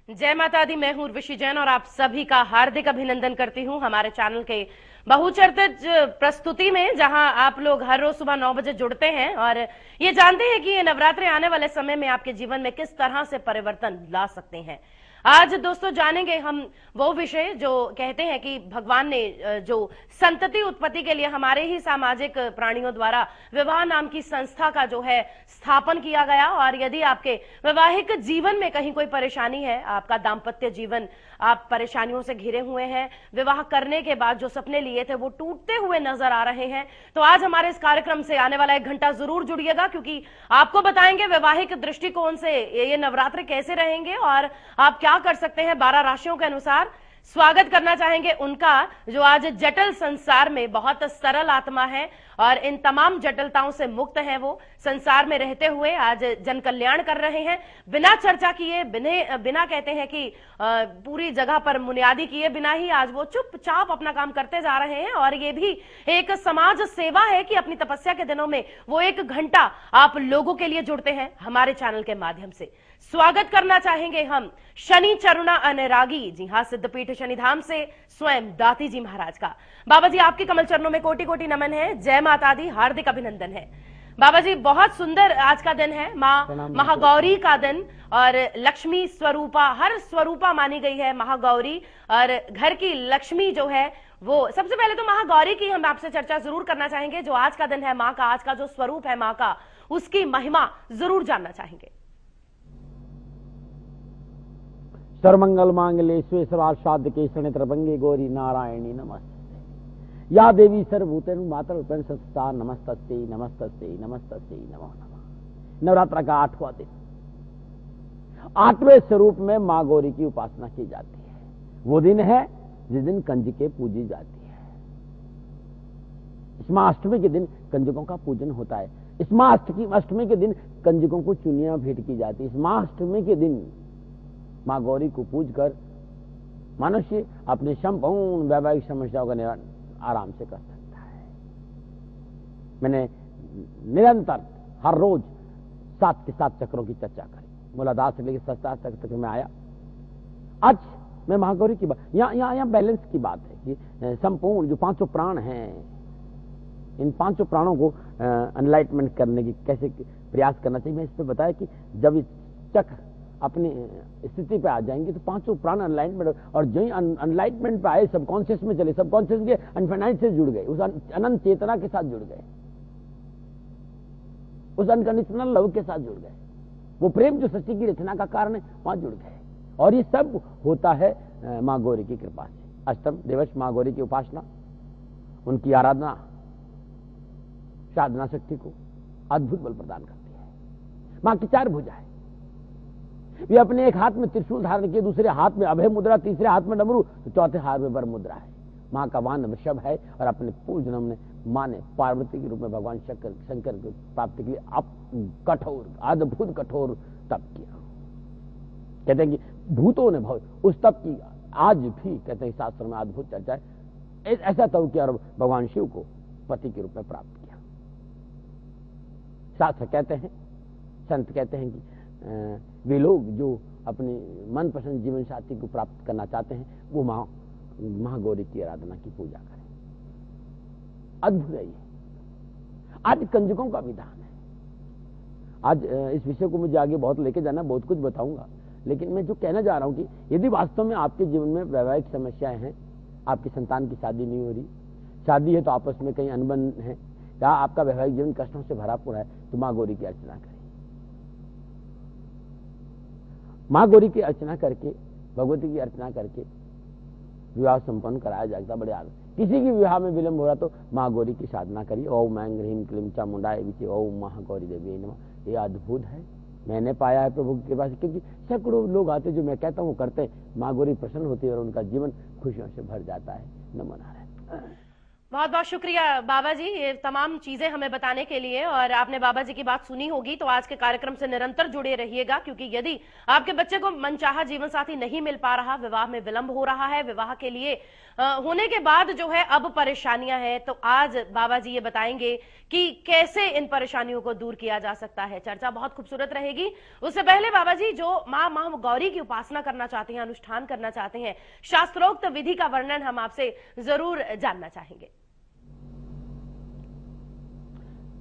जय माता दी। मैं हूं उर्वशी जैन और आप सभी का हार्दिक अभिनंदन करती हूं हमारे चैनल के बहुचर्चित प्रस्तुति में, जहां आप लोग हर रोज सुबह 9 बजे जुड़ते हैं और ये जानते हैं कि ये नवरात्रि आने वाले समय में आपके जीवन में किस तरह से परिवर्तन ला सकते हैं। आज दोस्तों जानेंगे हम वो विषय जो कहते हैं कि भगवान ने जो संतति उत्पत्ति के लिए हमारे ही सामाजिक प्राणियों द्वारा विवाह नाम की संस्था का जो है स्थापन किया गया, और यदि आपके वैवाहिक जीवन में कहीं कोई परेशानी है, आपका दाम्पत्य जीवन आप परेशानियों से घिरे हुए हैं, विवाह करने के बाद जो सपने लिए थे वो टूटते हुए नजर आ रहे हैं, तो आज हमारे इस कार्यक्रम से आने वाला 1 घंटा जरूर जुड़िएगा, क्योंकि आपको बताएंगे वैवाहिक दृष्टिकोण से ये नवरात्र कैसे रहेंगे और आप क्या कर सकते हैं 12 राशियों के अनुसार। स्वागत करना चाहेंगे उनका जो आज जटिल संसार में बहुत सरल आत्मा है और इन तमाम जटिलताओं से मुक्त हैं। वो संसार में रहते हुए आज जन कल्याण कर रहे हैं, बिना चर्चा किए, बिना कहते हैं कि पूरी जगह पर मुनियादी किए बिना ही आज वो चुपचाप अपना काम करते जा रहे हैं। और ये भी एक समाज सेवा है कि अपनी तपस्या के दिनों में वो 1 घंटा आप लोगों के लिए जुड़ते हैं हमारे चैनल के माध्यम से। स्वागत करना चाहेंगे हम शनि चरुणा अनुरागी, जी हाँ, सिद्धपीठ शनिधाम से स्वयं दाती जी महाराज का। बाबा जी आपके कमल चरणों में कोटि कोटि नमन है। जय माता दी, हार्दिक अभिनंदन है। बाबा जी बहुत सुंदर आज का दिन है, माँ महागौरी का दिन, और लक्ष्मी स्वरूपा, हर स्वरूपा मानी गई है महागौरी, और घर की लक्ष्मी जो है वो। सबसे पहले तो महागौरी की हम आपसे चर्चा जरूर करना चाहेंगे। जो आज का दिन है माँ का, आज का जो स्वरूप है माँ का, उसकी महिमा जरूर जानना चाहेंगे। सर्वमंगल मांगल्ये शिवे सर्वार्थ साधिके शरण्ये गौरी नारायणी नमस्ते। या देवी सर्वभूतेषु मातृरूपेण संस्था। नमस्तस्यै नमस्तस्यै नमस्तस्यै नमो नमः। नवरात्र का 8वां दिन, 8वें स्वरूप में मां गौरी की उपासना की जाती है। वो दिन है जिस दिन कंजकें पूजी जाती है। इस माह अष्टमी के दिन कंजकों का पूजन होता है। इस माह अष्टमी के दिन कंजकों को चुनिया भेंट की जाती है। इस माह अष्टमी के दिन मां गौरी को पूज कर मनुष्य अपने संपूर्ण वैवाहिक समस्याओं का निवारण आराम से कर सकता है। मैंने निरंतर हर रोज 7 के 7 चक्रों की चर्चा करी, मूलाधार से लेकर सहस्त्रार चक्र में आया। आज मैं महागौरी की बात, यहाँ बैलेंस की बात है कि संपूर्ण जो 5 प्राण हैं, इन 5 प्राणों को एनलाइटमेंट करने की कैसे प्रयास करना चाहिए, मैं इस पर बताया कि जब इस चक्र अपनी स्थिति पे आ जाएंगे तो 5 प्राण अनलाइटमेंट, और जो ही अनलाइटमेंट पे आए सबकॉन्शियस में चले, सबकॉन्शियस के अनफाइनाइट से जुड़ गए, उस अनंत चेतना के साथ जुड़ गए, उस अनकंडीशनल लव के साथ जुड़ गए, वो प्रेम जो सृष्टि की रचना का कारण है वहां जुड़ गए। और ये सब होता है मां गौरी की कृपा से। अष्टम दिवस मां गौरी की उपासना, उनकी आराधना साधना शक्ति को अद्भुत बल प्रदान करती है। मां की 4 भुजा है। वे अपने एक हाथ में त्रिशूल धारण किए, दूसरे हाथ में अभय मुद्रा, तीसरे हाथ में डमरू, तो चौथे हाथ में वर मुद्रा है। मां का वाहन वृषभ है, और अपने पूर्व जन्म में मां ने पार्वती के रूप में भगवान शंकर की प्राप्ति के लिए कठोर, अद्भुत कठोर तप किया। कहते हैं कि भूतों ने उस तप की आज भी, कहते हैं शास्त्रों में अद्भुत चर्चा है, ऐसा तप किया और भगवान शिव को पति के रूप में प्राप्त किया। शास्त्र कहते हैं, संत कहते हैं कि वे लोग जो अपने मनपसंद जीवन साथी को प्राप्त करना चाहते हैं वो महागौरी की आराधना की पूजा करें। अद्भुत है ये। आज कंजकों का विधान है। आज इस विषय को मुझे आगे बहुत लेके जाना, बहुत कुछ बताऊंगा, लेकिन मैं जो कहना चाह रहा हूं कि यदि वास्तव में आपके जीवन में वैवाहिक समस्याएं हैं, आपकी संतान की शादी नहीं हो रही, शादी है तो आपस में कहीं अनबन है, या आपका वैवाहिक जीवन कष्टों से भरा पूरा है, तो मां गौरी की अर्चना करें। मां गौरी की अर्चना करके, भगवती की अर्चना करके विवाह संपन्न कराया जाएगा। बड़े आदर, किसी की विवाह में विलंब हो रहा तो मां गौरी की साधना करिए। ओम ऐं ह्रीं क्लीं चामुंडाय विचे ओम महागौरी देवी नमः। ये अद्भुत है, मैंने पाया है प्रभु के पास, क्योंकि सैकड़ों लोग आते जो मैं कहता हूँ करते, मां गौरी प्रसन्न होती है और उनका जीवन खुशियों से भर जाता है। नमो नारायण। बहुत बहुत शुक्रिया बाबा जी, ये तमाम चीजें हमें बताने के लिए। और आपने बाबा जी की बात सुनी होगी तो आज के कार्यक्रम से निरंतर जुड़े रहिएगा, क्योंकि यदि आपके बच्चे को मनचाहा जीवन साथी नहीं मिल पा रहा, विवाह में विलंब हो रहा है, विवाह के लिए होने के बाद जो है अब परेशानियां हैं, तो आज बाबा जी ये बताएंगे कि कैसे इन परेशानियों को दूर किया जा सकता है। चर्चा बहुत खूबसूरत रहेगी। उससे पहले बाबा जी, जो माँ गौरी की उपासना करना चाहते हैं, अनुष्ठान करना चाहते हैं, शास्त्रोक्त विधि का वर्णन हम आपसे जरूर जानना चाहेंगे।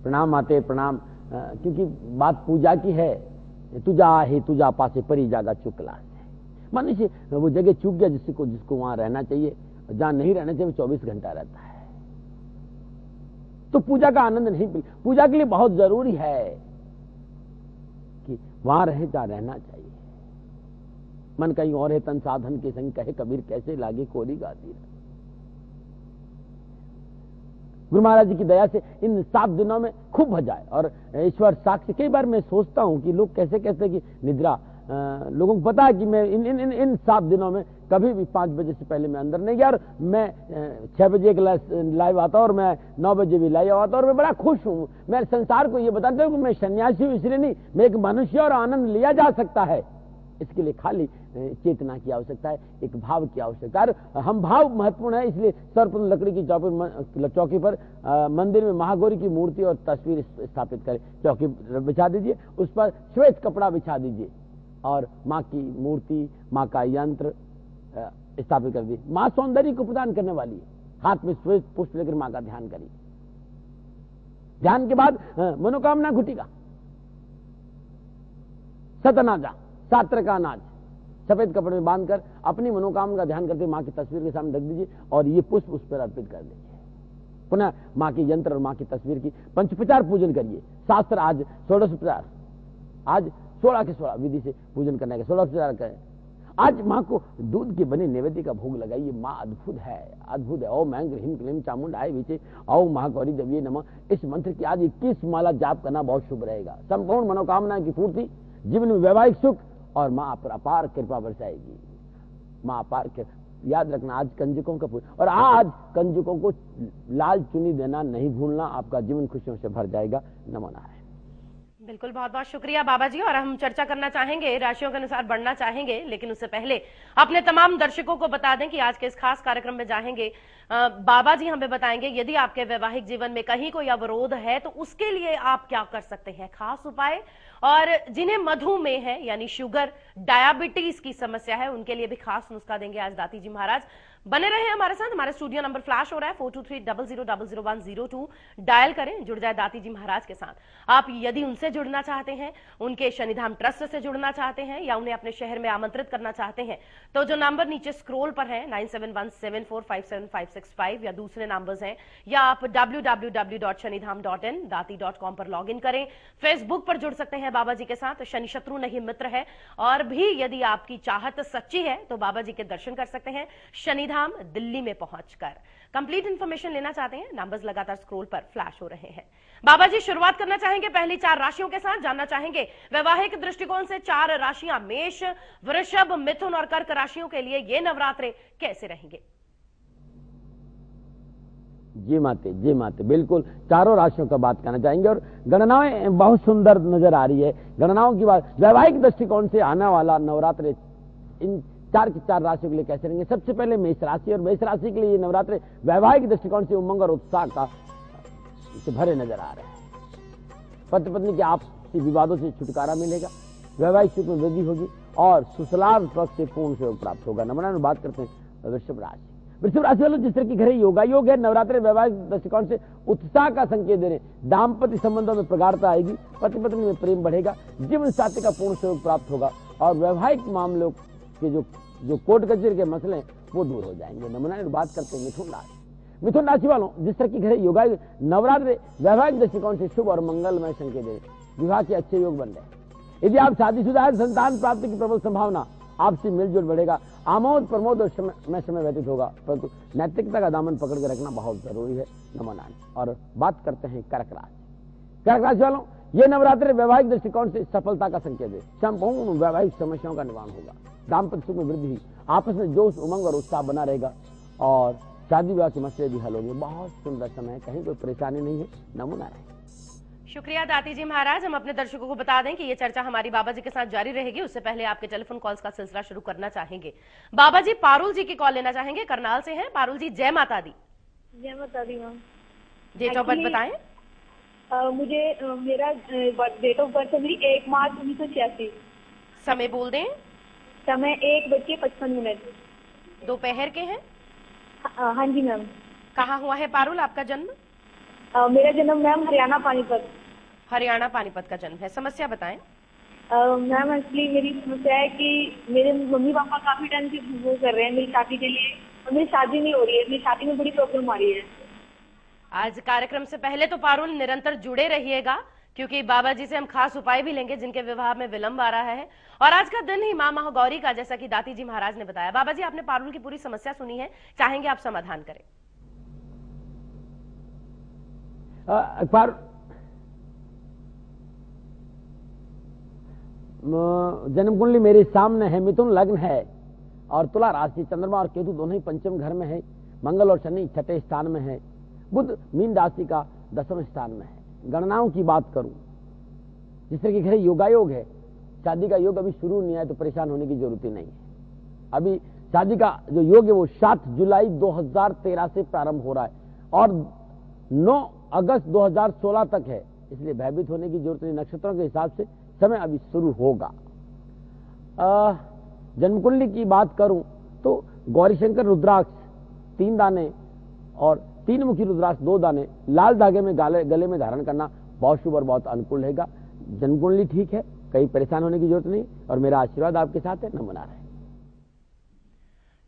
प्रणाम माते, प्रणाम। क्योंकि बात पूजा की है, तुझा पासे परी ज्यादा चुकला। मनुष्य वो जगह चूक गया जिसको वहां रहना चाहिए, जहां नहीं रहना चाहिए, 24 घंटा रहता है। तो पूजा का आनंद नहीं मिल। पूजा के लिए बहुत जरूरी है कि वहां रहे जहां रहना चाहिए। मन कहीं और है तन साधन के संग, कहे कबीर कैसे लागे कोरी गाती रहे। गुरु महाराज जी की दया से इन 7 दिनों में खूब भजाए। और ईश्वर साक्षी, कई बार मैं सोचता हूं कि लोग कैसे कैसे कि निद्रा, लोगों को पता है कि मैं इन 7 दिनों में कभी भी 5 बजे से पहले मैं अंदर नहीं गया। और मैं 6 बजे एक लाइव आता और मैं 9 बजे भी लाइव आता और मैं बड़ा खुश हूं। मैं संसार को ये बताता हूं कि मैं सन्यासी हूं इसलिए नहीं, मैं एक मनुष्य और आनंद लिया जा सकता है। इसके लिए खाली चेतना की आवश्यकता है, एक भाव की आवश्यकता है। हम भाव महत्वपूर्ण है, इसलिए सर्वप्रथम लकड़ी की चौकी पर मंदिर में महागौरी की मूर्ति और तस्वीर स्थापित करें। चौकी बिछा दीजिए, उस पर श्वेत कपड़ा बिछा दीजिए और माँ की मूर्ति, माँ का यंत्र स्थापित कर दीजिए। माँ सौंदर्य को प्रदान करने वाली है। हाथ में श्वेत पुष्प लेकर माँ का ध्यान करिए। ध्यान के बाद मनोकामना घुटिका, सतनाजा, सात्र का अनाज सफेद कपड़े में बांधकर अपनी मनोकामना का ध्यान करते माँ की तस्वीर के सामने रख दीजिए और ये पुष्प उस पर अर्पित कर दीजिए। पुनः माँ के यंत्र और माँ की तस्वीर की पंचोपचार पूजन करिए। शास्त्र आज 16 आज 16 के 16 विधि से पूजन करने का 16 करें। आज माँ को दूध के बने नैवेद्य का भोग लगाइए। माँ अद्भुत है, अद्भुत है। ओम ऐं ह्रीं क्लीं चामुंडाय विचे ओम महागौरी देवी नमः। इस मंत्र की आज 21 माला जाप करना बहुत शुभ रहेगा। संपूर्ण मनोकामना की पूर्ति, जीवन में वैवाहिक सुख और माँ पर अपार कृपा बरसाएगी। माँ अपार याद रखना, आज कंजकों का और आज कंजकों को लाल चुनी देना नहीं भूलना। आपका जीवन खुशियों से भर जाएगा। नमो नारायण। बिल्कुल, बहुत बहुत शुक्रिया बाबा जी। और हम चर्चा करना चाहेंगे, राशियों के अनुसार बढ़ना चाहेंगे, लेकिन उससे पहले अपने तमाम दर्शकों को बता दें कि आज के इस खास कार्यक्रम में जाएंगे बाबा जी हमें बताएंगे यदि आपके वैवाहिक जीवन में कहीं कोई अवरोध है तो उसके लिए आप क्या कर सकते हैं, खास उपाय। और जिन्हें मधुमेह है यानी शुगर, डायबिटीज की समस्या है, उनके लिए भी खास नुस्खा देंगे आज दाती जी महाराज। बने रहे हमारे साथ। हमारे स्टूडियो नंबर फ्लैश हो रहा है 4230000102। डायल करें, जुड़ जाए दाती जी महाराज के साथ। आप यदि उनसे जुड़ना चाहते हैं, उनके शनिधाम ट्रस्ट से जुड़ना चाहते हैं या उन्हें अपने शहर में आमंत्रित करना चाहते हैं, तो जो नंबर नीचे स्क्रोल पर है 9717457565 या दूसरे नंबर्स हैं, या आप www.shanidham.in दाती.com पर लॉग इन करें। फेसबुक पर जुड़ सकते हैं बाबा जी के साथ, शनि शत्रु नहीं मित्र है। और भी यदि आपकी चाहत सच्ची है तो बाबा जी के दर्शन कर सकते हैं शनिधाम दिल्ली में पहुंचकर। कंप्लीट इंफॉर्मेशन लेना चाहते हैं, नंबर्स लगातार स्क्रॉल पर फ्लैश हो रहे हैं। बाबा जी शुरुआत करना चाहेंगे पहली 4 राशियों के साथ। जानना चाहेंगे वैवाहिक दृष्टिकोण से 4 राशियां मेष, वृषभ, मिथुन और कर्क राशियों के लिए ये नवरात्रे कैसे रहेंगे। जी माते बिल्कुल चारों राशियों का बात करना चाहेंगे। और गणनाएं बहुत सुंदर नजर आ रही है। गणनाओं की बात, वैवाहिक दृष्टिकोण से आने वाला नवरात्रे इन 4 की 4 राशियों के लिए कैसे रहेंगे। सबसे पहले मेष राशि, और मेष राशि के लिए ये नवरात्रे वैवाहिक दृष्टिकोण से उमंग और उत्साह का से भरे नजर आ रहे हैं। पति पत्नी के आपसी विवादों से छुटकारा मिलेगा, वैवाहिक सुख में वृद्धि होगी और सुसलाभ पक्ष से पूर्ण सहयोग प्राप्त होगा। नंबर बात करते हैं वृषभ राशि। वृषभ राशि वालों, जिस तरह की घर योगा योग है, नवरात्रि वैवाहिक दृष्टिकोण से उत्साह का संकेत दे रहे। दाम्पत्य संबंधों में प्रगाढ़ता आएगी, पति पत्नी में प्रेम बढ़ेगा, जीवन साथी का पूर्ण सहयोग प्राप्त होगा और वैवाहिक मामलों के जो कोर्ट कचहरी के मसले वो दूर हो जाएंगे। नमूना बात करते हैं मिथुन राशि। मिथुन राशि वालों, जिस तरह की घर योगा नवरात्रि वैवाहिक दृष्टिकोण से शुभ और मंगलमय संकेत दे। विवाह के अच्छे योग बन रहे। यदि आप शादीशुदा है, संतान प्राप्ति की प्रबल संभावना, आपसी मिलजुल बढ़ेगा, आमोद प्रमोद और समय व्यतीत होगा, परंतु नैतिकता का दामन पकड़ के रखना बहुत जरूरी है। नमोनान। और बात करते हैं कर्क राशि। कर्क राशि वालों, ये नवरात्रि वैवाहिक दृष्टिकोण से सफलता का संकेत है। संपूर्ण वैवाहिक समस्याओं का निवारण होगा, दाम्पत्य सुख में वृद्धि, आपस में जोश, उमंग और उत्साह बना रहेगा और शादी विवाह के मसले भी हल होंगे। बहुत सुंदर समय है, कहीं कोई परेशानी नहीं है, नमूना रहे। शुक्रिया दाती जी महाराज। हम अपने दर्शकों को बता दें कि ये चर्चा हमारी बाबा जी के साथ जारी रहेगी। उससे पहले आपके टेलीफोन कॉल्स का सिलसिला शुरू करना चाहेंगे। बाबा जी पारुल जी की कॉल लेना चाहेंगे, करनाल से हैं। पारुल जी, जय माता दी। जय माता दी मैम। डेट ऑफ बर्थ बताएं। मुझे मेरा डेट ऑफ बर्थ है मेरी 1 मार्च 1986। समय बोल दें। समय 1:55। दोपहर के हैं। हाँ जी मैम। कहाँ हुआ है पारुल आपका जन्म? मेरा जन्म मैम हरियाणा पानीपत। हरियाणा पानीपत का जन्म है। समस्या बताएं। मैम एक्चुअली मेरी समस्या है कि मेरे मम्मी पापा काफी टाइम से वो कर रहे हैं मेरी शादी के लिए, और मेरी शादी नहीं हो रही है। मेरी शादी में बड़ी प्रॉब्लम आ रही है। आज कार्यक्रम से पहले तो पारुल निरंतर जुड़े रहिएगा, क्योंकि बाबा जी से हम खास उपाय भी लेंगे जिनके विवाह में विलंब आ रहा है। और आज का दिन ही मां महागौरी का, जैसा कि दाती जी महाराज ने बताया। बाबा जी, आपने पारुल की पूरी समस्या सुनी है, चाहेंगे आप समाधान करें। जन्म कुंडली मेरे सामने है, मिथुन लग्न है और तुला राशि, चंद्रमा और केतु दोनों ही पंचम घर में है, मंगल और शनि छठे स्थान में है, बुध मीन राशि का 10वें स्थान में है। गणनाओं की बात करूं, जिस तरह के घर योगायोग है, शादी का योग अभी शुरू नहीं है तो परेशान होने की जरूरत ही नहीं है। अभी शादी का जो योग है वो 7 जुलाई 2013 से प्रारंभ हो रहा है और 9 अगस्त 2016 तक है, इसलिए भयभीत होने की जरूरत नहीं। नक्षत्रों के हिसाब से समय अभी शुरू होगा। जन्म कुंडली की बात करूं तो गौरीशंकर रुद्राक्ष 3 दाने और 3 मुखी रुद्राक्ष 2 दाने लाल धागे में गले में धारण करना बहुत शुभ और बहुत अनुकूल रहेगा। जन्म कुंडली ठीक है, कहीं परेशान होने की जरूरत नहीं और मेरा आशीर्वाद आपके साथ है। नमन रहे।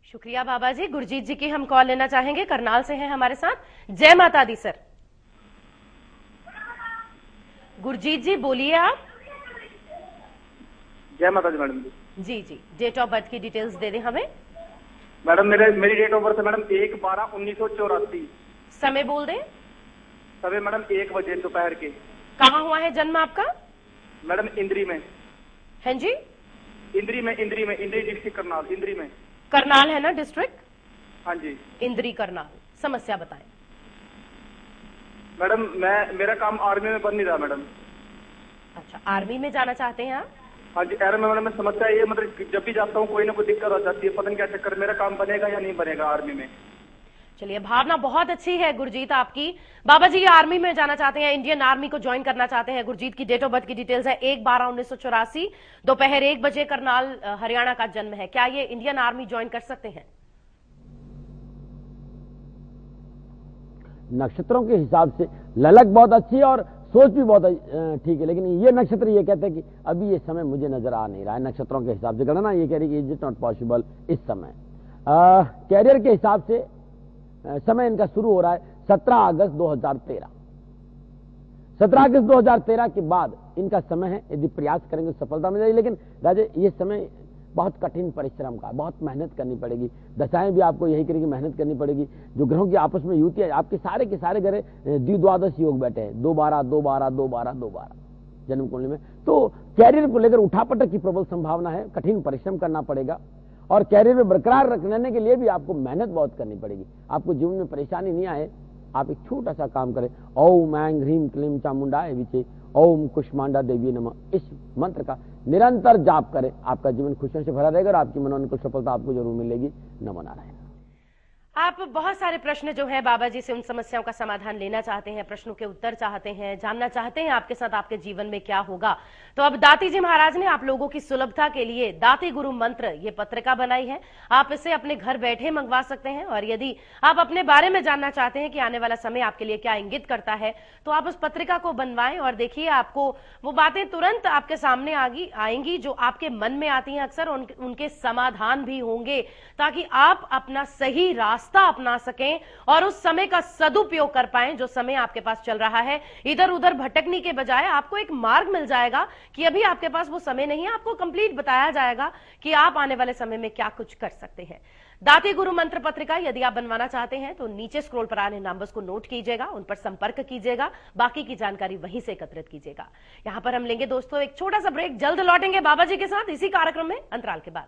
शुक्रिया बाबा जी। गुरजीत जी की हम कॉल लेना चाहेंगे, करनाल से हैं हमारे साथ। जय माता दी सर। गुरजीत जी बोलिए आप। जय माता दी मैडम जी जी, डेट ऑफ बर्थ की डिटेल्स दे दें हमें। मैडम मेरी डेट ऑफ बर्थ है मैडम 1/12/1984। समय बोल दें। समय मैडम 1 बजे दोपहर के। कहाँ हुआ है जन्म आपका? मैडम इंद्री में। हैं जी? इंद्री डिस्ट्रिक्ट करनाल। इंद्री में करनाल है ना डिस्ट्रिक्ट? हाँ जी। इंद्री करनाल। समस्या बताएं। मैडम मेरा काम आर्मी में बन नहीं रहा मैडम। अच्छा, आर्मी में जाना चाहते हैं आप? हाँ जी। आर्मी में मैडम समस्या ये, मतलब जब भी जाता हूँ कोई ना कोई दिक्कत आ जाती है, पता नहीं क्या चक्कर, मेरा काम बनेगा या नहीं बनेगा आर्मी में। चलिए, भावना बहुत अच्छी है गुरजीत आपकी। बाबा जी, ये आर्मी में जाना चाहते हैं, इंडियन आर्मी को ज्वाइन करना चाहते हैं। गुरजीत की डेट ऑफ बर्थ की डिटेल्स है 1/12/1984, दोपहर 1 बजे, करनाल हरियाणा का जन्म है। क्या ये इंडियन आर्मी ज्वाइन कर सकते हैं? नक्षत्रों के हिसाब से ललक बहुत अच्छी है और सोच भी बहुत ठीक है, लेकिन ये नक्षत्र ये कहते हैं कि अभी ये समय मुझे नजर आ नहीं रहा है। नक्षत्रों के हिसाब से गणना ये कह रही है कि इट नॉट पॉसिबल इस समय। कैरियर के हिसाब से समय इनका शुरू हो रहा है 17 अगस्त 2013। 17 अगस्त 2013 के बाद इनका समय है, यदि प्रयास करेंगे सफलता मिल जाएगी। लेकिन राजे, ये समय बहुत कठिन परिश्रम का, बहुत मेहनत करनी पड़ेगी। दशाएं भी आपको यही करेगी, मेहनत करनी पड़ेगी। जो ग्रहों की आपस में युति है, आपके सारे के सारे ग्रह द्विद्वादश योग बैठे हैं, 2/12 जन्म कुंडली में। तो कैरियर को लेकर उठापटक की प्रबल संभावना है, कठिन परिश्रम करना पड़ेगा और कैरियर में बरकरार रखने के लिए भी आपको मेहनत बहुत करनी पड़ेगी। आपको जीवन में परेशानी नहीं आए, आप एक छोटा सा काम करें, ओम ऐं ह्रीं क्लीं चामुंडाय विचे ओम कुष्मांडा देवी नमः, इस मंत्र का निरंतर जाप करें। आपका जीवन खुशियों से भरा रहेगा और आपकी मनोनुकूल सफलता आपको जरूर मिलेगी। नमन नारायण। आप बहुत सारे प्रश्न जो है बाबा जी से, उन समस्याओं का समाधान लेना चाहते हैं, प्रश्नों के उत्तर चाहते हैं, जानना चाहते हैं आपके साथ आपके जीवन में क्या होगा। तो अब दाती जी महाराज ने आप लोगों की सुलभता के लिए दाती गुरु मंत्र ये पत्रिका बनाई है। आप इसे अपने घर बैठे मंगवा सकते हैं और यदि आप अपने बारे में जानना चाहते हैं कि आने वाला समय आपके लिए क्या इंगित करता है, तो आप उस पत्रिका को बनवाएं और देखिए, आपको वो बातें तुरंत आपके सामने आएंगी जो आपके मन में आती हैं अक्सर, उनके समाधान भी होंगे, ताकि आप अपना सही रास्ता अपना सकें और उस समय का सदुपयोग कर पाएं जो समय आपके पास चल रहा है। इधर उधर भटकने के बजाय आपको एक मार्ग मिल जाएगा कि अभी आपके पास वो समय नहीं है, आपको कंप्लीट बताया जाएगा कि आप आने वाले समय में क्या कुछ कर सकते हैं। दाती गुरु मंत्र पत्रिका यदि आप बनवाना चाहते हैं तो नीचे स्क्रॉल पर आ रहे नंबर्स को नोट कीजिएगा, उन पर संपर्क कीजिएगा, बाकी की जानकारी वहीं से एकत्रित कीजिएगा। यहां पर हम लेंगे दोस्तों एक छोटा सा ब्रेक, जल्द लौटेंगे बाबा जी के साथ इसी कार्यक्रम में अंतराल के बाद।